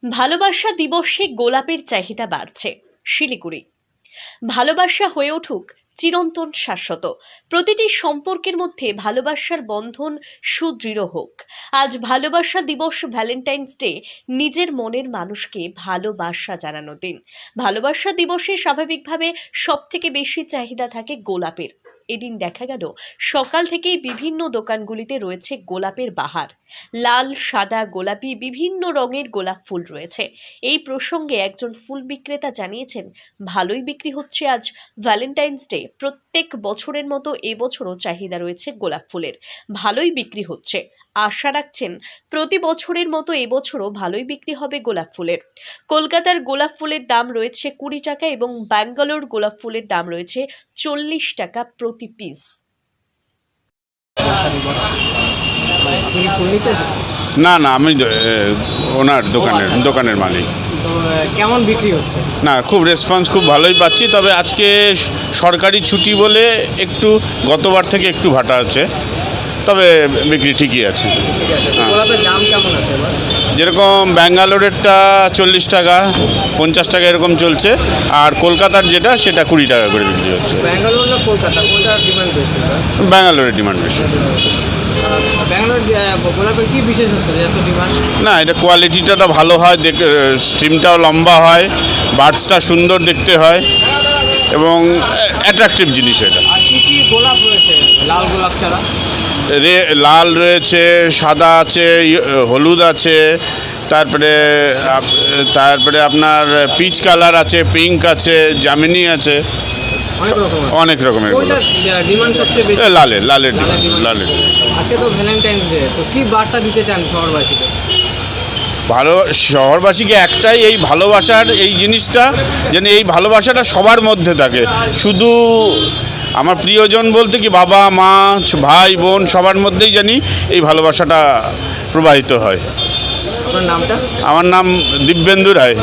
ভালোবাসা দিবসে গোলাপের চাহিদা বাড়ছে। শিলিগুড়ি। ভালোবাসা হয়ে উঠুক চিরন্তন শাশ্বত। প্রতিটি সম্পর্কের মধ্যে ভালোবাসার বন্ধন সুদৃঢ় হোক। আজ ভালোবাসা দিবস, ভ্যালেন্টাইন্স ডে, নিজের মনের মানুষকে ভালোবাসা জানানোর দিন। ভালোবাসা দিবসে স্বাভাবিকভাবে সবথেকে বেশি চাহিদা থাকে গোলাপের। এদিন দেখা গেল সকাল থেকেই বিভিন্ন দোকানগুলিতে রয়েছে গোলাপের বাহার। লাল, সাদা, গোলাপি বিভিন্ন রঙের গোলাপ ফুল রয়েছে। এই প্রসঙ্গে একজন ফুল বিক্রেতা জানিয়েছেন, ভালোই বিক্রি হচ্ছে আজ ভ্যালেন্টাইন্স ডে। প্রত্যেক বছরের মতো এবছরও চাহিদা রয়েছে গোলাপ ফুলের, ভালোই বিক্রি হচ্ছে। আশা রাখছেন প্রতি বছরের মতো এবছরও ভালোই বিক্রি হবে গোলাপ ফুলের। কলকাতার গোলাপ ফুলের দাম রয়েছে 20 টাকা এবং ব্যাঙ্গালোর গোলাপ ফুলের দাম রয়েছে 40 টাকা প্রতি পিস। না না, আমি ওনার দোকানের মালিক। তো কেমন বিক্রি হচ্ছে? না, খুব রেসপন্স খুব ভালোই পাচ্ছি, তবে আজকে সরকারি ছুটি বলে একটু গতবার থেকে একটু ভাটা আছে, তবে বিক্রি ঠিকই আছে। গোলাপের দাম কেমন আছে এবার? যেরকম ব্যাঙ্গালোরেরটা 40 টাকা 50 টাকা এরকম চলছে, আর কলকাতার যেটা সেটা 20 টাকা করে বিক্রি হচ্ছে। ব্যাঙ্গালোর না কলকাতা, কোনটার ডিমান্ড বেশি? ব্যাঙ্গালোরের ডিমান্ড বেশি। ব্যাঙ্গালোর গোলাপের কি বিশেষ হচ্ছে এত ডিমান্ড? না, এটা কোয়ালিটিটা ভালো হয়, স্ট্রিমটাও লম্বা হয়, বার্ডসটা সুন্দর দেখতে হয় এবং অ্যাট্রাকটিভ জিনিস এটা। আর কি কি গোলাপ রয়েছে লাল গোলাপ ছাড়া? লাল রয়েছে, সাদা আছে, হলুদ আছে, তারপরে আপনার পিচ কালার আছে, পিঙ্ক আছে, জামিনি আছে, অনেক রকমের ডিমান্ড সবচেয়ে বেশি লালের। আজকে তো ভ্যালেন্টাইন্স ডে, তো কি বার্তা দিতে চান শহরবাসীকে? শহরবাসীকে একটাই, এই ভালোবাসার এই জিনিসটা যেন এই ভালোবাসাটা সবার মধ্যে থাকে। শুধু আমার প্রিয়জন বলতে কি বাবা মা ভাই বোন সবার মধ্যেই জানি এই ভালোবাসাটা প্রবাহিত হয়। আপনার নামটা? আমার নাম দিব্যেন্দু রায়।